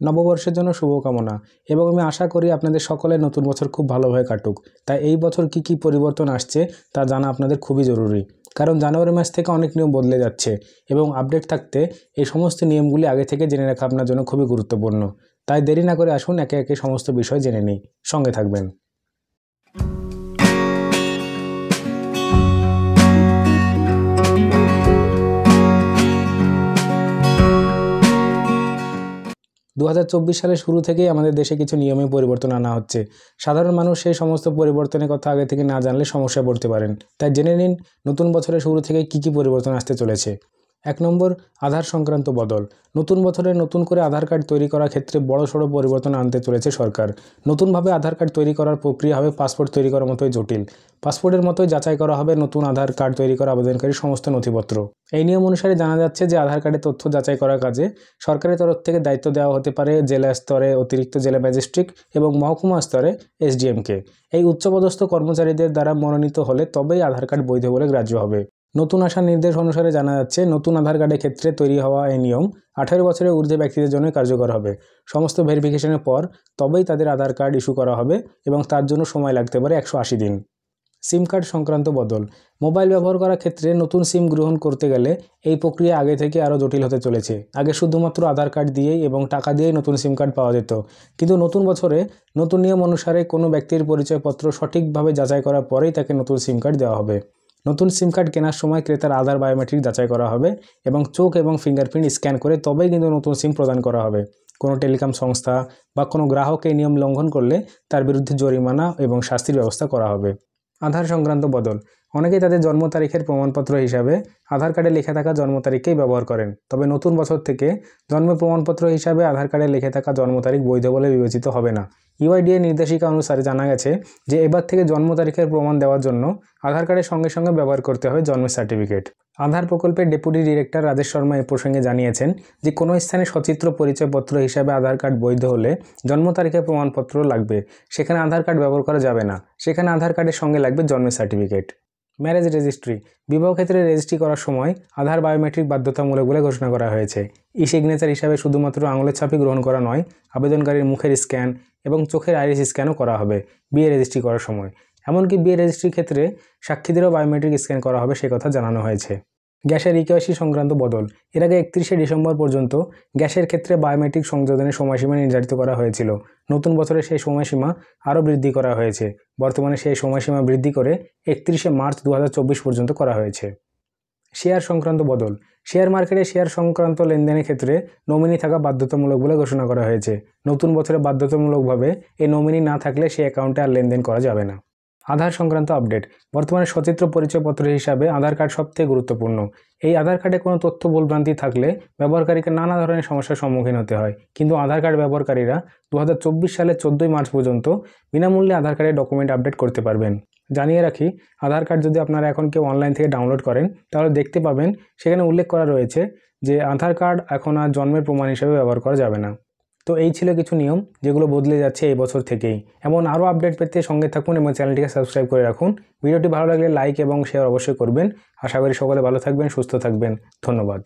নববর্ষের জন্য শুভকামনা এবং আমি আশা করি আপনাদের সকলের নতুন বছর খুব ভালোভাবে কাটুক। তাই এই বছর কি পরিবর্তন আসছে তা জানা আপনাদের খুবই জরুরি, কারণ জানুয়ারি মাস থেকে অনেক নিয়ম বদলে যাচ্ছে এবং আপডেট থাকতে এই সমস্ত নিয়মগুলি আগে থেকে জেনে রাখা আপনার জন্য খুবই গুরুত্বপূর্ণ। তাই দেরি না করে আসুন একে একে সমস্ত বিষয় জেনে নিই। সঙ্গে থাকবেন। 2024 সালের শুরু থেকেই আমাদের দেশে কিছু নিয়মে পরিবর্তন আনা হচ্ছে। সাধারণ মানুষ সেই সমস্ত পরিবর্তনের কথা আগে থেকে না জানলে সমস্যায় পড়তে পারেন। তাই জেনে নিন নতুন বছরের শুরু থেকে কি পরিবর্তন আসতে চলেছে। 1 নম্বর, আধার সংক্রান্ত বদল। নতুন বছরে নতুন করে আধার কার্ড তৈরি করার ক্ষেত্রে বড়সড় পরিবর্তন আনতে চলেছে সরকার। নতুনভাবে আধার কার্ড তৈরি করার প্রক্রিয়া হবে পাসপোর্ট তৈরি করার মতোই জটিল। পাসপোর্টের মতোই যাচাই করা হবে নতুন আধার কার্ড তৈরি করা আবেদনকারী সমস্ত নথিপত্র। এই নিয়ম অনুসারে জানা যাচ্ছে যে আধার কার্ডের তথ্য যাচাই করার কাজে সরকারের তরফ থেকে দায়িত্ব দেওয়া হতে পারে জেলা স্তরে অতিরিক্ত জেলা ম্যাজিস্ট্রেট এবং মহকুমা স্তরে এসডিএমকে। এই উচ্চপদস্থ কর্মচারীদের দ্বারা মনোনীত হলে তবেই আধার কার্ড বৈধ বলে গ্রাহ্য হবে। নতুন আসা নির্দেশ অনুসারে জানা যাচ্ছে নতুন আধার কার্ডের ক্ষেত্রে তৈরি হওয়া এই নিয়ম 18 বছরের ঊর্ধ্বে ব্যক্তিদের জন্য কার্যকর হবে। সমস্ত ভেরিফিকেশনের পর তবেই তাদের আধার কার্ড ইস্যু করা হবে এবং তার জন্য সময় লাগতে পারে 180 দিন। সিম কার্ড সংক্রান্ত বদল। মোবাইল ব্যবহার করার ক্ষেত্রে নতুন সিম গ্রহণ করতে গেলে এই প্রক্রিয়া আগে থেকে আরও জটিল হতে চলেছে। আগে শুধুমাত্র আধার কার্ড দিয়েই এবং টাকা দিয়েই নতুন সিম কার্ড পাওয়া যেত, কিন্তু নতুন বছরে নতুন নিয়ম অনুসারে কোনো ব্যক্তির পরিচয়পত্র সঠিকভাবে যাচাই করার পরেই তাকে নতুন সিম কার্ড দেওয়া হবে। নতুন সিম কার্ড কেনার সময় ক্রেতার আধার বায়োমেট্রিক যাচাই করা হবে এবং চোখ এবং ফিঙ্গারপ্রিন্ট স্ক্যান করে তবেই কিন্তু নতুন সিম প্রদান করা হবে। কোনো টেলিকম সংস্থা বা কোনো গ্রাহক এই নিয়ম লঙ্ঘন করলে তার বিরুদ্ধে জরিমানা এবং শাস্তির ব্যবস্থা করা হবে। আধার সংক্রান্ত বদল। অনেকেই তাদের জন্ম তারিখের প্রমাণপত্র হিসাবে আধার কার্ডে লেখা থাকা জন্ম তারিখকেই ব্যবহার করেন। তবে নতুন বছর থেকে জন্মের প্রমাণপত্র হিসাবে আধার কার্ডে লেখা থাকা জন্ম তারিখ বৈধ বলে বিবেচিত হবে না। ইউআইডিএ নির্দেশিকা অনুসারে জানা গেছে যে এবার থেকে জন্ম তারিখের প্রমাণ দেওয়ার জন্য আধার কার্ডের সঙ্গে সঙ্গে ব্যবহার করতে হবে জন্মের সার্টিফিকেট। আধার প্রকল্পের ডেপুটি ডিরেক্টর রাজেশ শর্মা এ প্রসঙ্গে জানিয়েছেন যে কোনো স্থানে সচিত্র পরিচয়পত্র হিসাবে আধার কার্ড বৈধ হলে জন্ম তারিখের প্রমাণপত্র লাগবে। সেখানে আধার কার্ড ব্যবহার করা যাবে না, সেখানে আধার কার্ডের সঙ্গে লাগবে জন্মের সার্টিফিকেট। Marriage registry. বিবাহ ক্ষেত্রে রেজিস্ট্রি করার সময় আধার বায়োমেট্রিক বাধ্যতামূলক বলে ঘোষণা করা হয়েছে। ই সিগনেচার হিসাবে শুধুমাত্র আঙুলের ছাপই গ্রহণ করা নয়, আবেদনকারীর মুখের স্ক্যান এবং চোখের আইরিস স্ক্যানও করা হবে বিয়ে রেজিস্ট্রি করার সময়। এমনকি বিয়ে রেজিস্ট্রির ক্ষেত্রে সাক্ষীদেরও বায়োমেট্রিক স্ক্যান করা হবে সে কথা জানানো হয়েছে। গ্যাসের ইকেওয়াইসি সংক্রান্ত বদল। এর আগে 31শে ডিসেম্বর পর্যন্ত গ্যাসের ক্ষেত্রে বায়োমেট্রিক সংযোজনের সময়সীমা নির্ধারিত করা হয়েছিল। নতুন বছরে সেই সময়সীমা আরও বৃদ্ধি করা হয়েছে। বর্তমানে সেই সময়সীমা বৃদ্ধি করে 31শে মার্চ 2024 পর্যন্ত করা হয়েছে। শেয়ার সংক্রান্ত বদল। শেয়ার মার্কেটে শেয়ার সংক্রান্ত লেনদেনের ক্ষেত্রে নমিনি থাকা বাধ্যতামূলক বলে ঘোষণা করা হয়েছে। নতুন বছরে বাধ্যতামূলকভাবে এই নমিনি না থাকলে সেই অ্যাকাউন্টে আর লেনদেন করা যাবে না। আধার সংক্রান্ত আপডেট। বর্তমানে সচিত্র পরিচয়পত্র হিসাবে আধার কার্ড সবথেকে গুরুত্বপূর্ণ। এই আধার কার্ডে কোনো তথ্য ভুলভ্রান্তি থাকলে ব্যবহারকারীকে নানা ধরনের সমস্যার সম্মুখীন হতে হয়, কিন্তু আধার কার্ড ব্যবহারকারীরা 2024 সালের 14 মার্চ পর্যন্ত বিনামূল্যে আধার কার্ডের ডকুমেন্ট আপডেট করতে পারবেন। জানিয়ে রাখি, আধার কার্ড যদি আপনারা এখন কেউ অনলাইন থেকে ডাউনলোড করেন তাহলে দেখতে পাবেন সেখানে উল্লেখ করা রয়েছে যে আধার কার্ড এখন আর জন্মের প্রমাণ হিসেবে ব্যবহার করা যাবে না। তো এই ছিল কিছু নিয়ম যেগুলো বদলে যাচ্ছে এই বছর থেকেই। এমন আরও আপডেট পেতে সঙ্গে থাকুন এবং চ্যানেলটিকে সাবস্ক্রাইব করে রাখুন। ভিডিওটি ভালো লাগলে লাইক এবং শেয়ার অবশ্যই করবেন। আশা করি সকলে ভালো থাকবেন, সুস্থ থাকবেন। ধন্যবাদ।